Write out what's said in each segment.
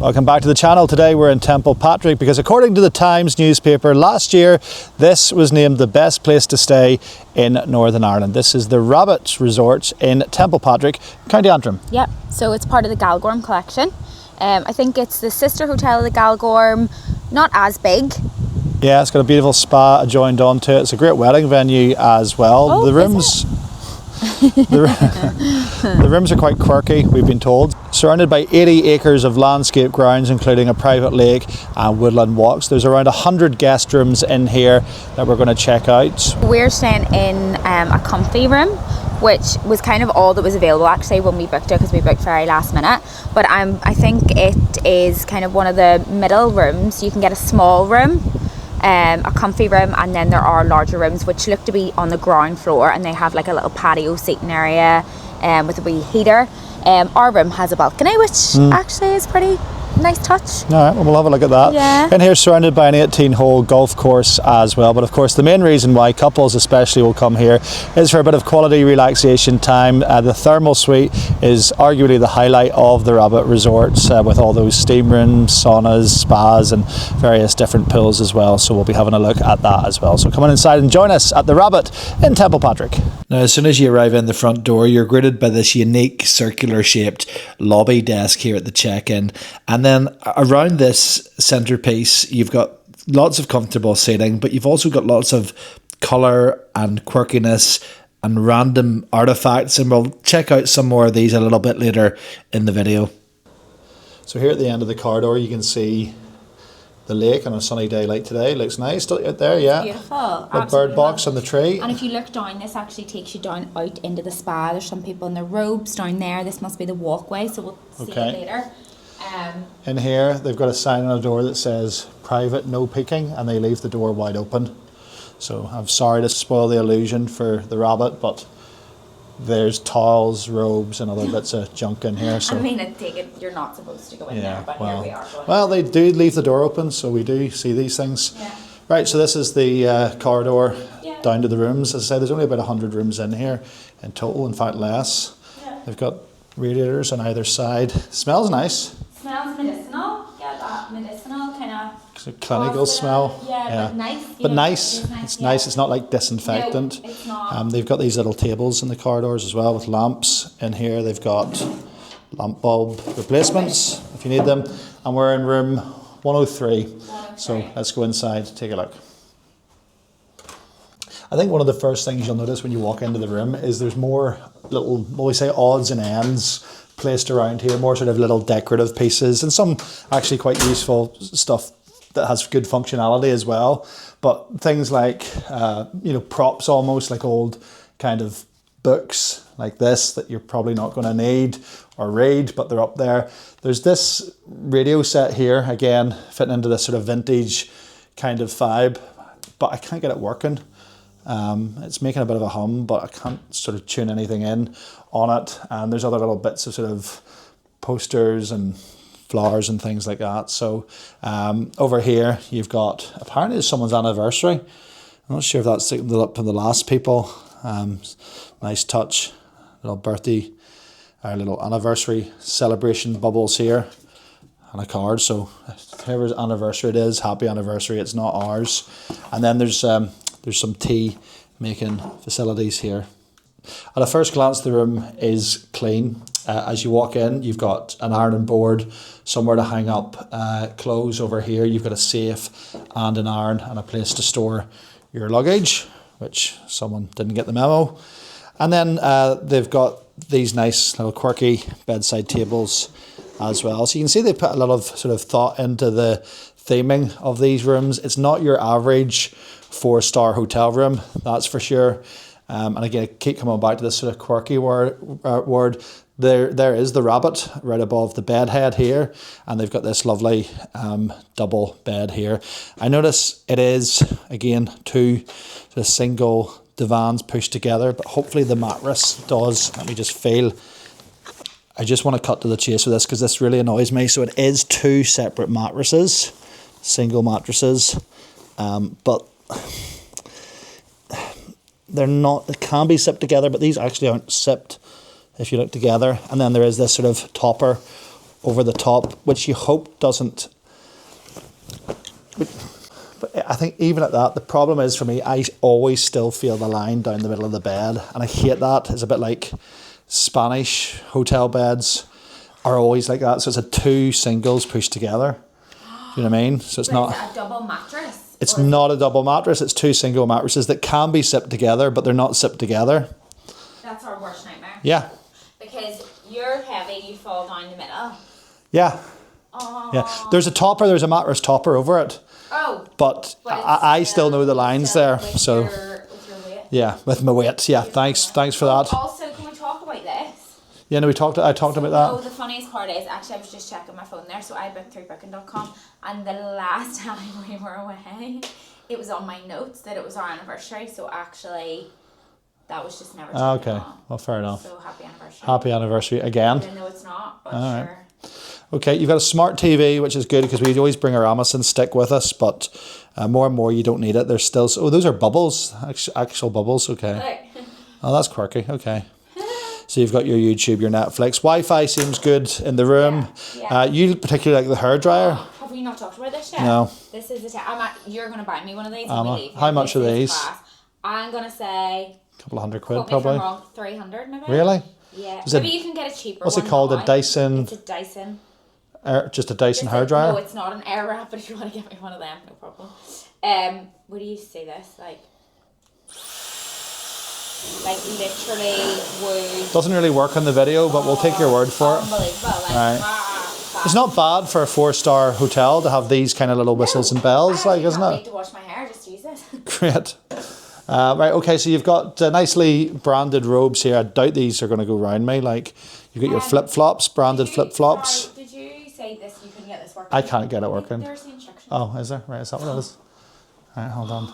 Welcome back to the channel. Today we're in Templepatrick because according to the Times newspaper last year, this was named the best place to stay in Northern Ireland. This is the Rosette Resort in Templepatrick, County Antrim. Yep, so it's part of the Galgorm collection. I think it's the sister hotel of the Galgorm, not as big. Yeah, it's got a beautiful spa adjoined onto it. It's a great wedding venue as well. Oh, the rooms the rooms are quite quirky, we've been told. Surrounded by 80 acres of landscape grounds, including a private lake and woodland walks. There's around 100 guest rooms in here that we're going to check out. We're staying in a comfy room, which was kind of all that was available actually when we booked it, because we booked very last minute. But I think it is kind of one of the middle rooms. You can get a small room, a comfy room, and then there are larger rooms which look to be on the ground floor, and they have like a little patio seating area with a wee heater. Our room has a balcony, which actually is pretty nice touch. All right, well, we'll have a look at that. Yeah. In here, surrounded by an 18-hole golf course as well. But of course, the main reason why couples especially will come here is for a bit of quality relaxation time. The thermal suite is arguably the highlight of the Rosette Resort, with all those steam rooms, saunas, spas, and various different pools as well. So we'll be having a look at that as well. So come on inside and join us at the Rosette in Templepatrick. Now, as soon as you arrive in the front door, you're greeted by this unique circular-shaped lobby desk here at the check-in. And then around this centerpiece, you've got lots of comfortable seating, but you've also got lots of colour and quirkiness and random artifacts. And we'll check out some more of these a little bit later in the video. So here at the end of the corridor, you can see the lake on a sunny day like today. Looks nice out there, yeah. Beautiful. A bird box on the tree. And if you look down, this actually takes you down out into the spa. There's some people in their robes down there. This must be the walkway, so we'll see it later. In here, they've got a sign on the door that says private, no peeking, and they leave the door wide open. So I'm sorry to spoil the illusion for the Rosette, but there's towels, robes, and other bits of junk in here. So I mean, I take it you're not supposed to go in there, but here we are. Well, they do leave the door open, so we do see these things. Yeah. Right, so this is the corridor down to the rooms. As I say, there's only about 100 rooms in here in total, in fact less. Yeah. They've got radiators on either side. Smells nice. Smells medicinal. Yeah, that medicinal kind of clinical smell. Yeah, but nice. But nice. It's nice. It's not like disinfectant. No, it's not. They've got these little tables in the corridors as well with lamps in here. They've got lamp bulb replacements if you need them. And we're in room 103. So let's go inside, take a look. I think one of the first things you'll notice when you walk into the room is there's more little, what we say, odds and ends placed around here, more sort of little decorative pieces, and some actually quite useful stuff that has good functionality as well. But things like, props almost, like old kind of books like this that you're probably not going to need or read, but they're up there. There's this radio set here, again, fitting into this sort of vintage kind of vibe, but I can't get it working. It's making a bit of a hum, but I can't sort of tune anything in on it. And there's other little bits of sort of posters and flowers and things like that. So over here you've got, apparently it's someone's anniversary. I'm not sure if that's up from the last people. Nice touch, little birthday, our little anniversary celebration bubbles here, and a card. So whoever's anniversary it is, happy anniversary. It's not ours. And then there's some tea making facilities here. At a first glance, the room is clean. As you walk in, you've got an ironing board, somewhere to hang up clothes over here. You've got a safe and an iron and a place to store your luggage, which someone didn't get the memo. And then they've got these nice little quirky bedside tables as well. So you can see they put a lot of sort of thought into the theming of these rooms. It's not your average 4-star hotel room, that's for sure. And again, I keep coming back to this sort of quirky word. There is the Rosette right above the bed head here, and they've got this lovely double bed here. I notice it is, again, two sort of single divans pushed together, but hopefully the mattress does. Let me just feel. I just want to cut to the chase with this because this really annoys me. So it is two separate mattresses, single mattresses, but they're not, they can be sipped together, but these actually aren't sipped if you look together. And then there is this sort of topper over the top, which you hope doesn't. But I think even at that, the problem is for me, I always still feel the line down the middle of the bed, and I hate that. It's a bit like Spanish hotel beds are always like that. So it's a 2 singles pushed together. You know what I mean? So it's But not. is it a double mattress? It's not a double mattress. It's 2 single mattresses that can be sipped together, but they're not sipped together. That's our worst nightmare. Yeah. Because you're heavy, you fall down the middle. Yeah. Oh. Yeah. There's a mattress topper over it. Oh. But I still know the lines there. So with your weight. yeah, with my weight. Yeah. Thanks for that. Also, can we talk about this? Yeah, no, I talked about No, that. the funniest part is, actually I was just checking my phone there, so I booked through booking.com, and the last time we were away, it was on my notes that it was our anniversary, so actually that was just never taken Okay. on. Well, fair enough. So happy anniversary. Happy anniversary again. Even though it's not, but All right. sure. Okay, you've got a smart TV, which is good because we always bring our Amazon stick with us, but more and more you don't need it. There's still, oh, those are bubbles, actual bubbles. Okay. Look. Oh, that's quirky. Okay. So you've got your YouTube, your Netflix. Wi-Fi seems good in the room. Yeah. You particularly like the hairdryer. Have we not talked about this yet? No. This is you're going to buy me one of these when we leave. How much are This is these? class. I'm going to say, A couple of $100 quote probably. me if I'm wrong, 300 maybe? Really? Yeah. Is it- Maybe you can get a cheaper what's one it called? now. A Dyson? It's a Dyson. Just a Dyson No, hairdryer? it's not an air wrap, but if you want to get me one of them, no problem. Where do you see this? Like literally would... Doesn't really work on the video, but we'll take your word for it. Unbelievable. Right. It's not bad for a 4-star hotel to have these kind of little whistles and bells, I isn't can't it? wait to wash my hair, just use it. Great. Right, okay, so you've got nicely branded robes here. I doubt these are going to go round me. Like, you've got your flip-flops, branded flip-flops. Sorry, did you say this? You couldn't get this working? I can't get it working. There's the instructions. Oh, is there? Right, is that what it is? Right, hold on.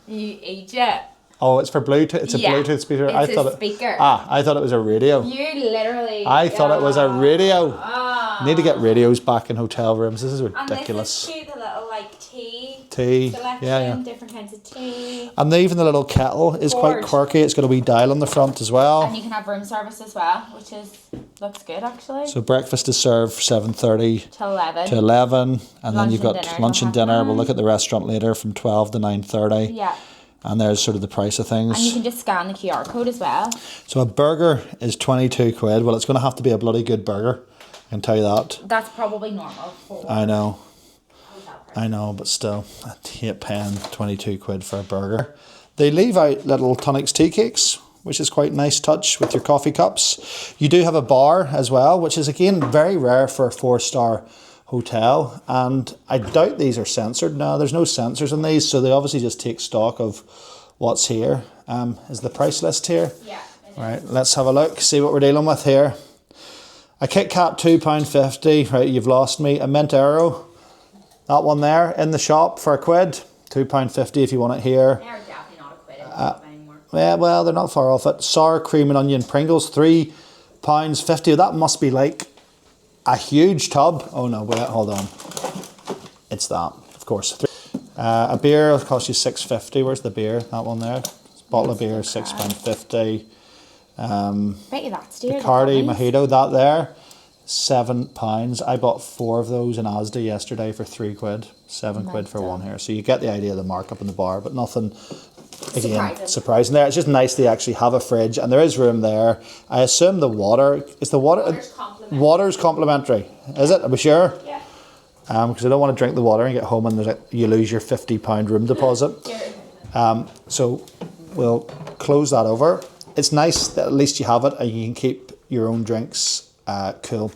You idiot. Oh, it's for Bluetooth. It's a Yeah, Bluetooth speaker. it's I a thought speaker. I thought it was a radio. You literally... I thought it was a radio. Ah. Need to get radios back in hotel rooms. This is And ridiculous. this is cute, the little tea Tea. selection, Yeah. different kinds of tea. And even the little kettle is quite Gorge. quirky. It's got a wee dial on the front as well. And you can have room service as well, which looks good actually. So breakfast is served 7:30 Till 11. to 11, and then you've Lunch got and dinner lunch till and dinner. 9:30. We'll look at the restaurant later from 12 to 9:30. Yeah. And there's sort of the price of things. And you can just scan the QR code as well. So a burger is 22 quid. Well, it's going to have to be a bloody good burger. I can tell you that. That's probably normal for I know. hotel price. I know, but still, I hate paying 22 quid for a burger. They leave out little tonics tea cakes, which is quite a nice touch with your coffee cups. You do have a bar as well, which is again very rare for a 4-star hotel. And I doubt these are censored. No, there's no censors in these, so they obviously just take stock of what's here. Is the price list here? Yeah. All right, let's have a look, see what we're dealing with here. A Kit Kat, £2.50. Right, you've lost me. A Mint Aero, that one there in the shop for £1, £2.50 if you want it here. They're definitely not a quid in the shop anymore. Yeah, well, they're not far off it. Sour cream and onion Pringles, £3.50. That must be like a huge tub. Oh no, wait, hold on. It's that, of course. A beer will cost you £6.50. Where's the beer? That one there. Bottle of beer, £6.50. Bet you that's dear. Bacardi Mojito, that there, £7. I bought 4 of those in Asda yesterday for £3. £7 for one here. So you get the idea of the markup in the bar, but nothing again surprising there. It's just nice they actually have a fridge, and there is room there. I assume the water is the water's complimentary. Is it? Are we sure? Yeah. Because I don't want to drink the water and get home and you lose your £50 room deposit. So we'll close that over. It's nice that at least you have it and you can keep your own drinks cool.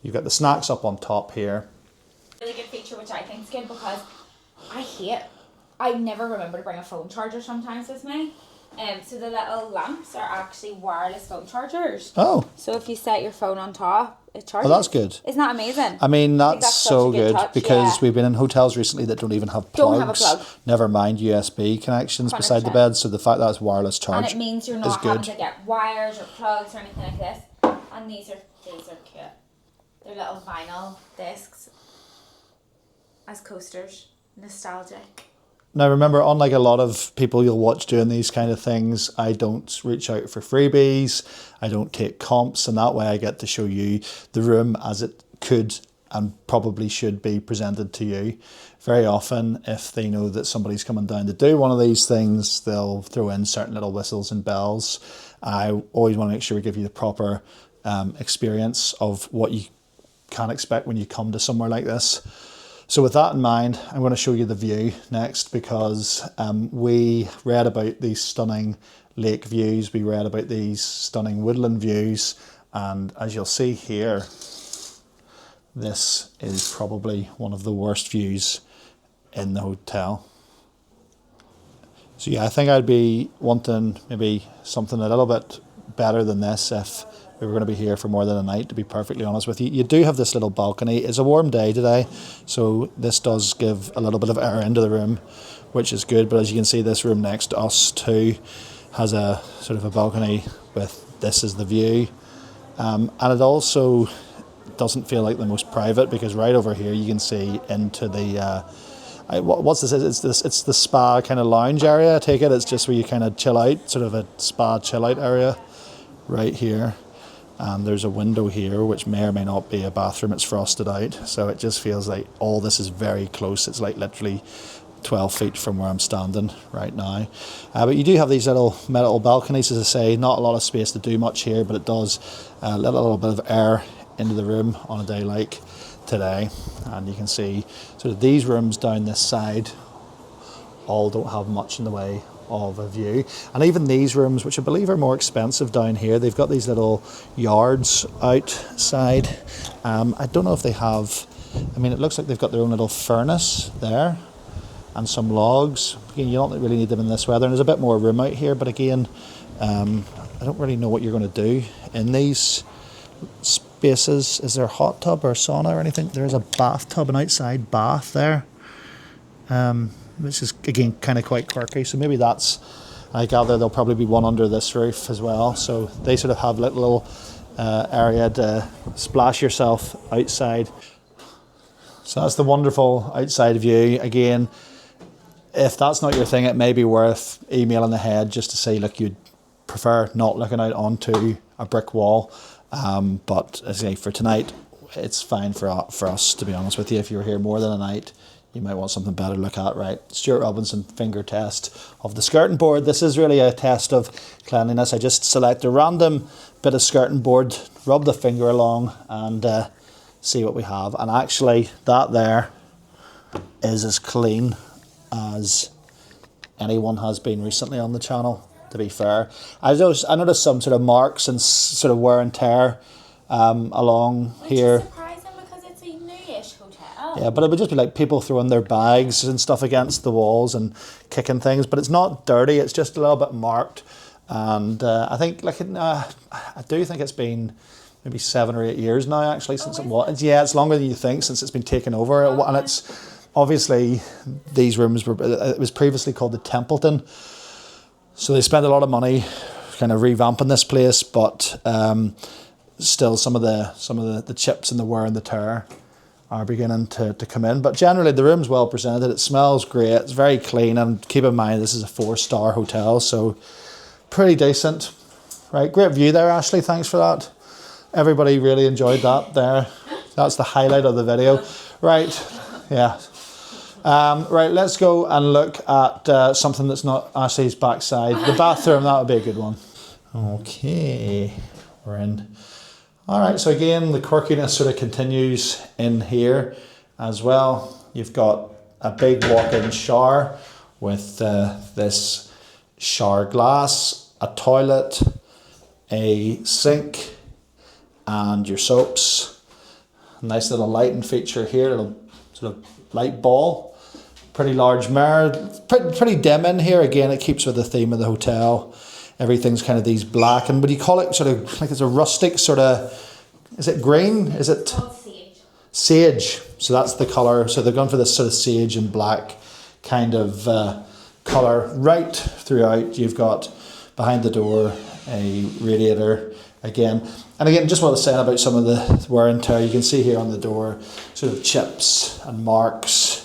You've got the snacks up on top here. Really good feature, which I think is good, because I never remember to bring a phone charger sometimes with me. So the little lamps are actually wireless phone chargers. Oh. So if you set your phone on top, it charges. Oh, that's good. Isn't that amazing? I mean, think that's such so a good good touch, because yeah. we've been in hotels recently that don't even have plugs. Don't have a plug. Never mind USB connections beside the 100%. bed. So the fact that it's wireless charge And it means you're is not good. having to get wires or plugs or anything like this. And these are cute. They're little vinyl discs as coasters. Nostalgic. Now remember, unlike a lot of people you'll watch doing these kind of things, I don't reach out for freebies, I don't take comps, and that way I get to show you the room as it could and probably should be presented to you. Very often, if they know that somebody's coming down to do one of these things, they'll throw in certain little whistles and bells. I always want to make sure we give you the proper experience of what you can expect when you come to somewhere like this. So with that in mind, I'm going to show you the view next, because we read about these stunning lake views, we read about these stunning woodland views, and as you'll see here, this is probably one of the worst views in the hotel. So yeah, I think I'd be wanting maybe something a little bit better than this if we were going to be here for more than a night, to be perfectly honest with you. You do have this little balcony. It's a warm day today, so this does give a little bit of air into the room, which is good. But as you can see, this room next to us too has a sort of a balcony with this as the view. And it also doesn't feel like the most private, because right over here you can see into the what's this? It's the spa kind of lounge area. I take it it's just where you kind of chill out, sort of a spa chill out area right here. And there's a window here which may or may not be a bathroom. It's frosted out, so it just feels like all this is very close. It's like literally 12 feet from where I'm standing right now. But you do have these little metal balconies, as I say. Not a lot of space to do much here, but it does let a little bit of air into the room on a day like today. And you can see sort of these rooms down this side all don't have much in the way of a view. And even these rooms, which I believe are more expensive down here, they've got these little yards outside. I don't know if they have, I mean, it looks like they've got their own little furnace there and some logs. Again, you don't really need them in this weather, and there's a bit more room out here, but again, I don't really know what you're going to do in these spaces. Is there a hot tub or sauna or anything? There is a bathtub, an outside bath there, which is again kind of quite quirky. So maybe that's, I gather there'll probably be one under this roof as well. So they sort of have little area to splash yourself outside. So that's the wonderful outside view. Again, if that's not your thing, it may be worth emailing ahead just to say, look, you'd prefer not looking out onto a brick wall. But as I say, for tonight, it's fine for us, to be honest with you. If you're here more than a night, you might want something better to look at, right? Stuart Robinson finger test of the skirting board. This is really a test of cleanliness. I just select a random bit of skirting board, rub the finger along, and see what we have. And actually, that there is as clean as anyone has been recently on the channel, to be fair. I noticed some sort of marks and sort of wear and tear along here. Surprising, because it's a newish hotel. Yeah, but it would just be like people throwing their bags and stuff against the walls and kicking things. But it's not dirty. It's just a little bit marked. And I think, I do think it's been maybe 7 or 8 years now, actually, since it was. Yeah, it's longer than you think since it's been taken over. And it's obviously, these rooms it was previously called the Templeton. So they spent a lot of money kind of revamping this place, but still some of the chips and the wear and the tear are beginning to come in. But generally the room's well presented. It smells great. It's very clean, and keep in mind this is a 4-star hotel, so pretty decent. Right, great view there, Ashley. Thanks for that. Everybody really enjoyed that there. That's the highlight of the video. Right, yeah. Right, let's go and look at something that's not Ashley's backside. The bathroom, that would be a good one. Okay, we're in. All right, so again, the quirkiness sort of continues in here as well. You've got a big walk-in shower with this shower glass, a toilet, a sink, and your soaps. Nice little lighting feature here, little sort of light ball. Pretty large mirror, pretty dim in here. Again, it keeps with the theme of the hotel. Everything's kind of these black, and what do you call it? Sort of like it's a rustic sort of, is it green? Is it? Sage. Sage. So that's the colour. So they've gone for this sort of sage and black kind of colour right throughout. You've got behind the door a radiator again. And again, just what I was saying about some of the wear and tear, you can see here on the door sort of chips and marks.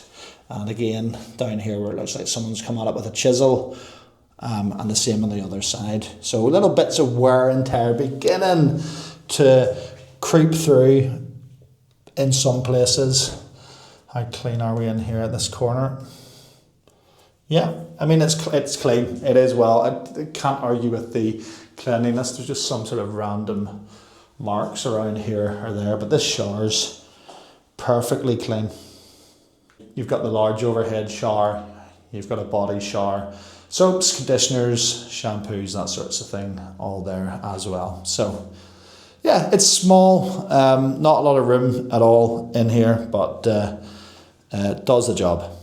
And again, down here where it looks like someone's come at it with a chisel, and the same on the other side. So little bits of wear and tear beginning to creep through in some places. How clean are we in here at this corner? Yeah, I mean, it's clean. It is well. I can't argue with the cleanliness. There's just some sort of random marks around here or there, but this shower's perfectly clean. You've got the large overhead shower. You've got a body shower. Soaps, conditioners, shampoos, that sorts of thing, all there as well. So, yeah, it's small. Not a lot of room at all in here, but it does the job.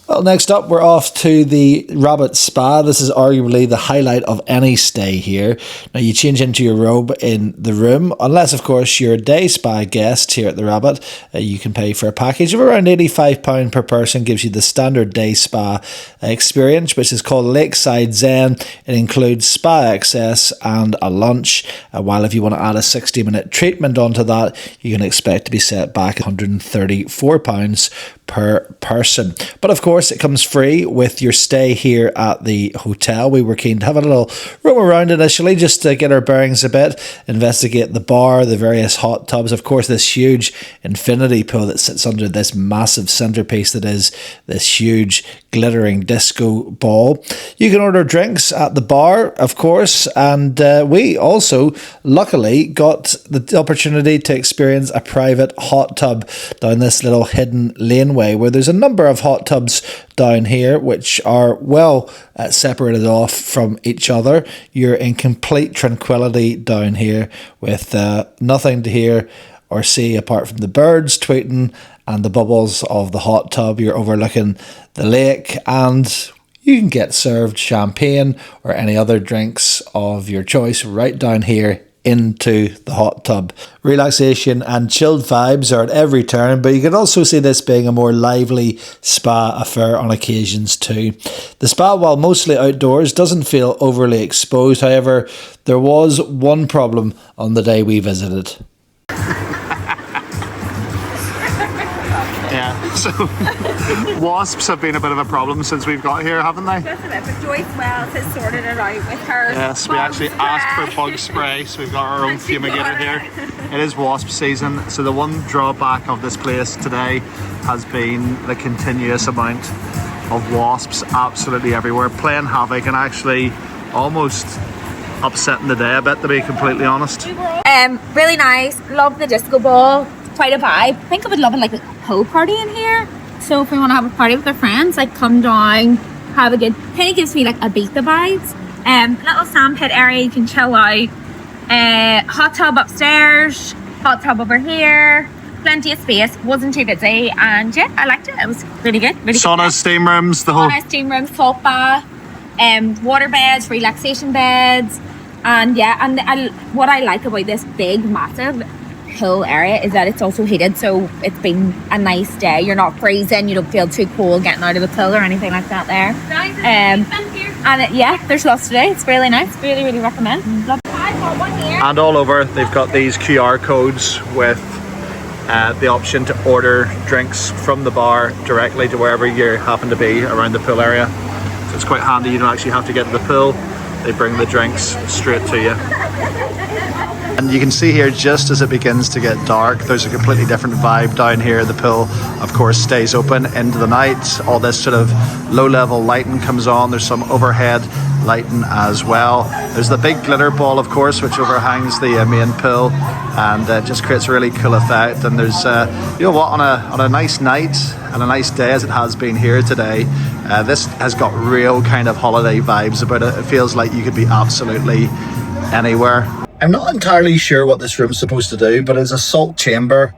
Well, next up, we're off to the Rabbit Spa. This is arguably the highlight of any stay here. Now, you change into your robe in the room, unless, of course, you're a day spa guest here at the Rabbit. You can pay for a package of around £85 per person, gives you the standard day spa experience, which is called Lakeside Zen. It includes spa access and a lunch, while if you want to add a 60-minute treatment onto that, you can expect to be set back £134 per person. But of course, it comes free with your stay here at the hotel. We were keen to have a little roam around initially just to get our bearings a bit, investigate the bar, the various hot tubs, of course this huge infinity pool that sits under this massive centerpiece that is this huge glittering disco ball. You can order drinks at the bar, of course, and we also luckily got the opportunity to experience a private hot tub down this little hidden laneway where there's a number of hot tubs down here which are well separated off from each other. You're in complete tranquility down here with nothing to hear or see apart from the birds tweeting and the bubbles of the hot tub. You're overlooking the lake and you can get served champagne or any other drinks of your choice right down here into the hot tub. Relaxation and chilled vibes are at every turn, but you can also see this being a more lively spa affair on occasions too. The spa, while mostly outdoors, doesn't feel overly exposed. However, there was one problem on the day we visited. Yeah, so wasps have been a bit of a problem since we've got here, haven't they? Just a bit, but Joyce Wells has sorted it out with her. Yes, we actually asked for bug spray, so we've got our own fumigator here. It is wasp season, so the one drawback of this place today has been the continuous amount of wasps absolutely everywhere, playing havoc and actually almost upsetting the day a bit, to be completely honest. Really nice. Love the disco ball. Quite a vibe. I think I would love like a pool party in here. So if we want to have a party with our friends, like come down, have a good. Kind of gives me like a Ibiza vibes. Little sandpit area you can chill out. Hot tub upstairs. Hot tub over here. Plenty of space. Wasn't too busy, and yeah, I liked it. It was really good. Really Saunas, good. steam rooms, the whole. Saunas, steam rooms, salt bath, water beds, relaxation beds, and yeah. And what I like about this big, massive pool area is that it's also heated, so it's been a nice day. You're not freezing, you don't feel too cold getting out of the pool or anything like that there. Yeah, there's lots today. It's really nice. Really recommend. And all over they've got these QR codes with the option to order drinks from the bar directly to wherever you happen to be around the pool area. So it's quite handy. You don't actually have to get to the pool. They bring the drinks straight to you. And you can see here, just as it begins to get dark, there's a completely different vibe down here. The pool, of course, stays open into the night. All this sort of low-level lighting comes on. There's some overhead lighting as well. There's the big glitter ball, of course, which overhangs the main pool, and just creates a really cool effect. And there's, you know what, on a nice night and a nice day as it has been here today, this has got real kind of holiday vibes about it. It feels like you could be absolutely anywhere. I'm not entirely sure what this room's supposed to do, but it's a salt chamber,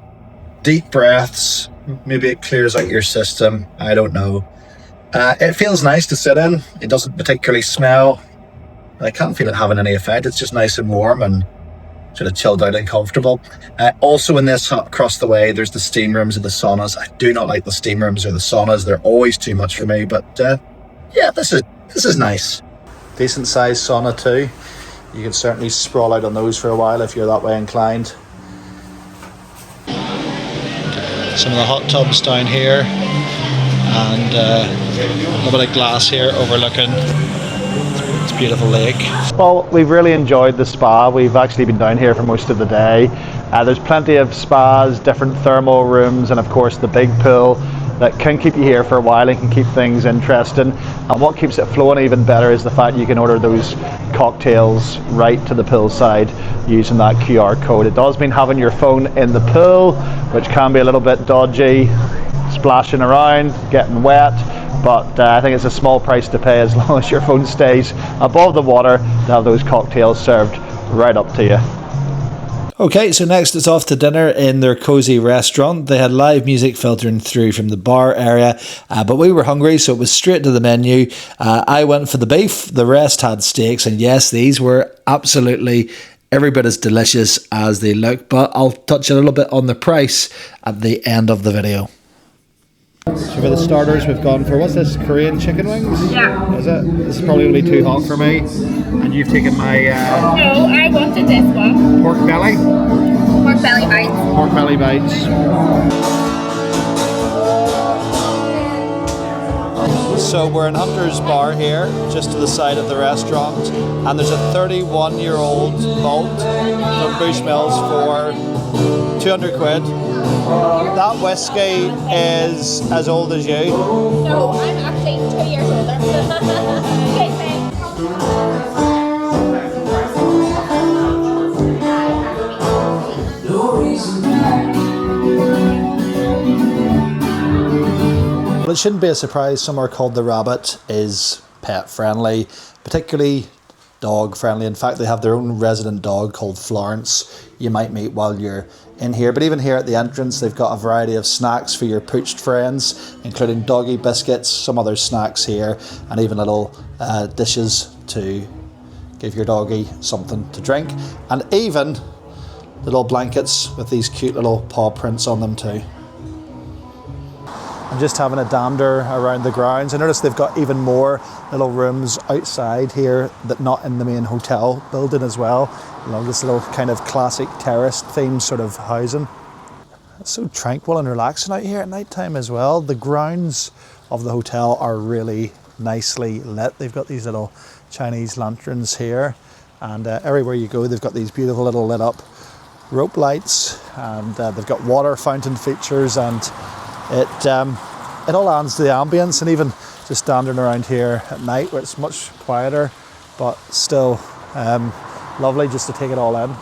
deep breaths, maybe it clears out your system, I don't know. It feels nice to sit in. It doesn't particularly smell. I can't feel it having any effect. It's just nice and warm and sort of chilled out and comfortable. Also in this hut across the way, there's the steam rooms and the saunas. I do not like the steam rooms or the saunas. They're always too much for me, but yeah, this is nice. Decent sized sauna too. You can certainly sprawl out on those for a while if you're that way inclined. Some of the hot tubs down here, and a little bit of glass here overlooking this beautiful lake. Well, we've really enjoyed the spa. We've actually been down here for most of the day. There's plenty of spas, different thermal rooms, and of course the big pool that can keep you here for a while and can keep things interesting. And what keeps it flowing even better is the fact you can order those cocktails right to the poolside using that QR code. It does mean having your phone in the pool, which can be a little bit dodgy, splashing around, getting wet, but I think it's a small price to pay as long as your phone stays above the water to have those cocktails served right up to you. Okay, so next it's off to dinner in their cosy restaurant. They had live music filtering through from the bar area, but we were hungry, so it was straight to the menu. I went for the beef, the rest had steaks, and yes, these were absolutely every bit as delicious as they look, but I'll touch a little bit on the price at the end of the video. So for the starters, we've gone for, what's this, Korean chicken wings? Yeah. Is it? This is probably going to be too hot for me. And you've taken my... No, I wanted this one. Pork belly? Pork belly bites. Pork belly bites. So we're in Hunter's Bar here, just to the side of the restaurant. And there's a 31-year-old malt from Bushmills for 200 quid. That whiskey is as old as you. No, I'm actually 2 years older. Okay, thanks. Well, it shouldn't be a surprise somewhere called The Rabbit is pet friendly, particularly dog friendly. In fact, they have their own resident dog called Florence you might meet while you're in here. But even here at the entrance, they've got a variety of snacks for your pooched friends, including doggy biscuits, some other snacks here, and even little dishes to give your doggy something to drink, and even little blankets with these cute little paw prints on them too. I'm just having a dander around the grounds. I noticed they've got even more little rooms outside here that not in the main hotel building as well. You know, this little kind of classic terraced themed sort of housing. It's so tranquil and relaxing out here at night time as well. The grounds of the hotel are really nicely lit. They've got these little Chinese lanterns here, and everywhere you go they've got these beautiful little lit up rope lights, and they've got water fountain features, and it all adds to the ambience. And even just standing around here at night where it's much quieter but still lovely just to take it all in.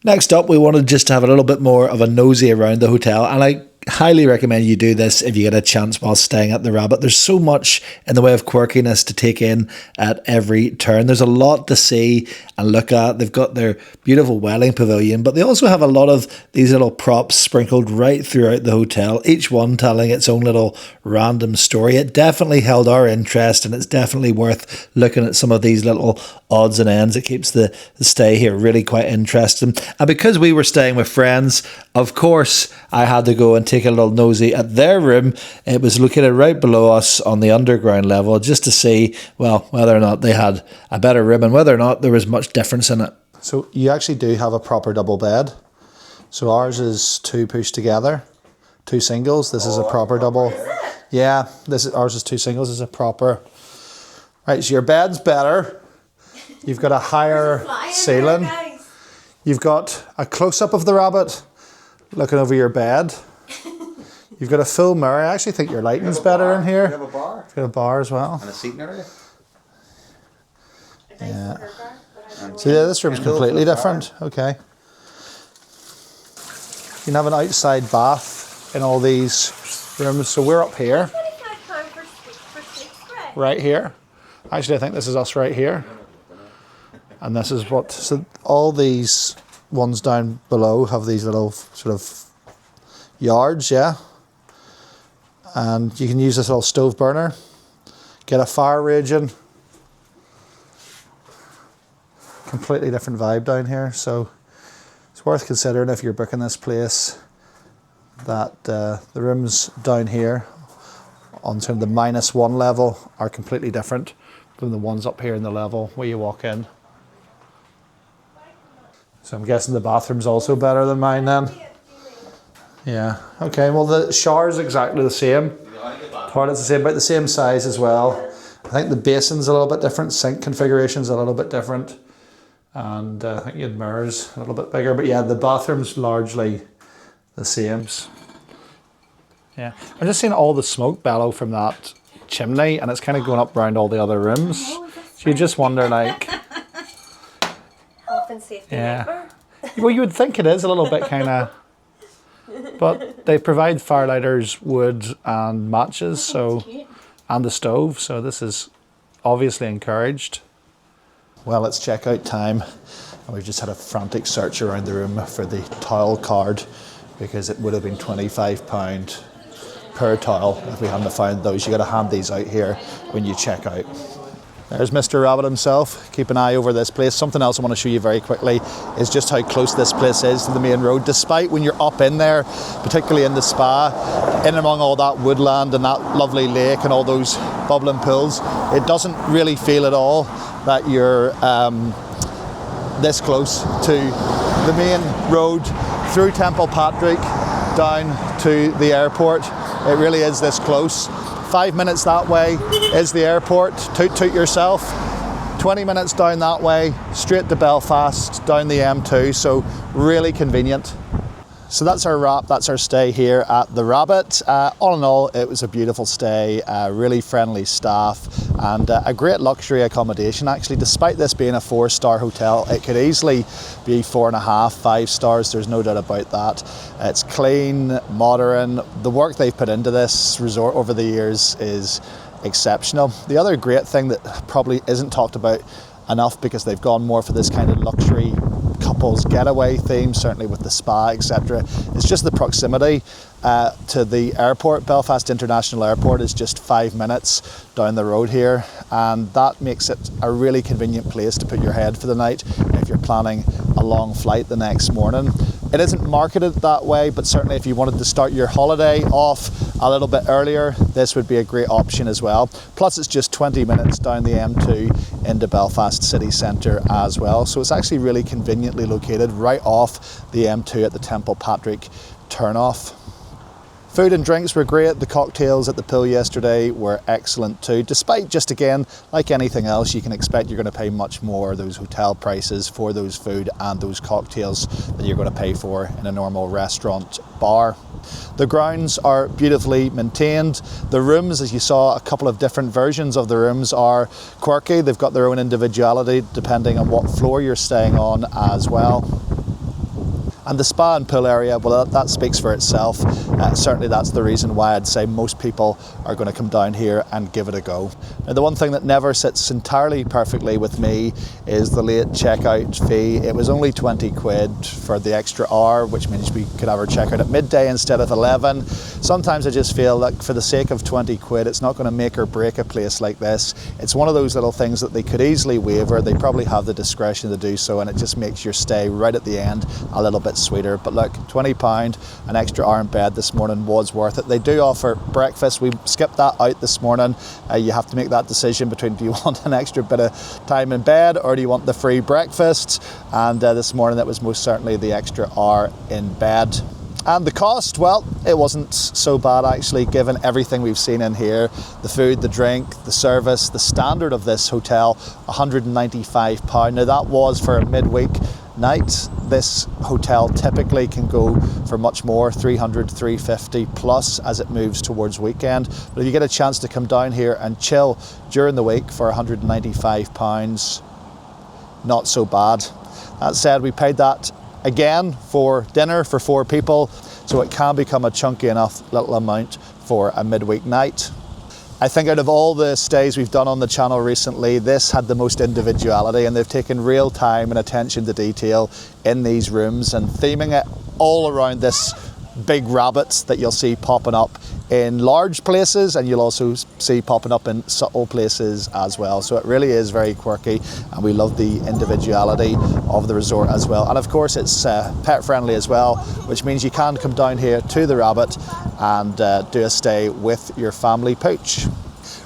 Next up, we wanted just to have a little bit more of a nosy around the hotel, and I highly recommend you do this if you get a chance while staying at the Rabbit. There's so much in the way of quirkiness to take in at every turn. There's a lot to see and look at. They've got their beautiful wedding pavilion, but they also have a lot of these little props sprinkled right throughout the hotel, each one telling its own little random story. It definitely held our interest, and it's definitely worth looking at some of these little odds and ends. It keeps the stay here really quite interesting. And because we were staying with friends, of course I had to go and take a little nosy at their room. It was located right below us on the underground level, just to see, well, whether or not they had a better room and whether or not there was much difference in it. So you actually do have a proper double bed. So ours is two pushed together, two singles. This is a proper double. Yeah, ours is two singles. This is a proper. Right, so your bed's better. You've got a higher ceiling. You've got a close-up of the Rabbit looking over your bed. You've got a full mirror. I actually think your lighting's better in here. You have a bar. You've got a bar as well. And a seating area. Yeah. So yeah, this room's completely different. Okay. You can have an outside bath in all these rooms. So we're up here. Right here. Actually, I think this is us right here. And this is what, so all these ones down below have these little sort of yards, yeah. And you can use this little stove burner, get a fire raging. Completely different vibe down here, so it's worth considering if you're booking this place that the rooms down here on sort of the -1 level are completely different from the ones up here in the level where you walk in. So I'm guessing the bathroom's also better than mine then. Yeah, okay, well the shower's exactly the same. Toilet's the same, about the same size as well. I think the basin's a little bit different, sink configuration's a little bit different, and I think you had mirrors a little bit bigger, but yeah, the bathroom's largely the same. Yeah, I'm just seeing all the smoke bellow from that chimney, and it's kind of going up around all the other rooms. So you just wonder, like, health and safety. Yeah. Well, you would think it is a little bit kind of, but they provide firelighters, wood, and matches, so, and the stove. So this is obviously encouraged. Well, it's checkout time, and we've just had a frantic search around the room for the towel card, because it would have been £25 per towel if we hadn't found those. You got to hand these out here when you check out. There's Mr. Rabbit himself. Keep an eye over this place. Something else I want to show you very quickly is just how close this place is to the main road. Despite when you're up in there, particularly in the spa, in among all that woodland and that lovely lake and all those bubbling pools, it doesn't really feel at all that you're this close to the main road through Templepatrick down to the airport. It really is this close. 5 minutes that way is the airport, toot yourself. 20 minutes down that way, straight to Belfast, down the M2, so really convenient. So that's our wrap, that's our stay here at the Rabbit. All in all, it was a beautiful stay, really friendly staff, and a great luxury accommodation actually. Despite this being a 4-star hotel, it could easily be 4.5, 5 stars, there's no doubt about that. It's clean, modern. The work they've put into this resort over the years is exceptional. The other great thing that probably isn't talked about enough, because they've gone more for this kind of luxury couples getaway theme, certainly with the spa, etc. It's just the proximity to the airport. Belfast International Airport is just 5 minutes down the road here, and that makes it a really convenient place to put your head for the night if you're planning a long flight the next morning. It isn't marketed that way, but certainly if you wanted to start your holiday off a little bit earlier, this would be a great option as well. Plus it's just 20 minutes down the M2 into Belfast city centre as well. So it's actually really conveniently located right off the M2 at the Templepatrick turnoff. Food and drinks were great. The cocktails at the pool yesterday were excellent too. Despite, just again, like anything else, you can expect you're going to pay much more those hotel prices for those food and those cocktails that you're going to pay for in a normal restaurant bar. The grounds are beautifully maintained. The rooms, as you saw, a couple of different versions of the rooms are quirky. They've got their own individuality depending on what floor you're staying on as well. And the spa and pool area, well, that speaks for itself. Certainly that's the reason why I'd say most people are going to come down here and give it a go. Now, the one thing that never sits entirely perfectly with me is the late checkout fee. It was only 20 quid for the extra hour, which means we could have our checkout at midday instead of 11. Sometimes I just feel like for the sake of 20 quid, it's not going to make or break a place like this. It's one of those little things that they could easily waiver. They probably have the discretion to do so, and it just makes your stay right at the end a little bit sweeter. But look, £20, an extra hour in bed this morning was worth it. They do offer breakfast. We skipped that out this morning. You have to make that decision between, do you want an extra bit of time in bed or do you want the free breakfast? And this morning it was most certainly the extra hour in bed. And the cost, well, it wasn't so bad actually, given everything we've seen in here. The food, the drink, the service, the standard of this hotel, £195. Now that was for a midweek night. This hotel typically can go for much more, 300, 350 plus as it moves towards weekend. But if you get a chance to come down here and chill during the week for £195, not so bad. That said, we paid that again for dinner for 4 people, so it can become a chunky enough little amount for a midweek night. I think out of all the stays we've done on the channel recently, this had the most individuality, and they've taken real time and attention to detail in these rooms and theming it all around this big rabbit that you'll see popping up in large places, and you'll also see popping up in subtle places as well. So it really is very quirky, and we love the individuality of the resort as well. And of course it's pet friendly as well, which means you can come down here to the Rabbit and do a stay with your family pooch.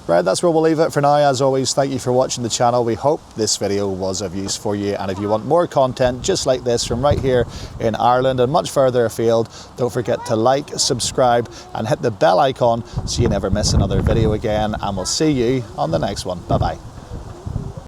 Right, that's where we'll leave it for now. As always, thank you for watching the channel. We hope this video was of use for you, and if you want more content just like this from right here in Ireland and much further afield, don't forget to like, subscribe and hit the bell icon so you never miss another video again, and we'll see you on the next one. Bye bye.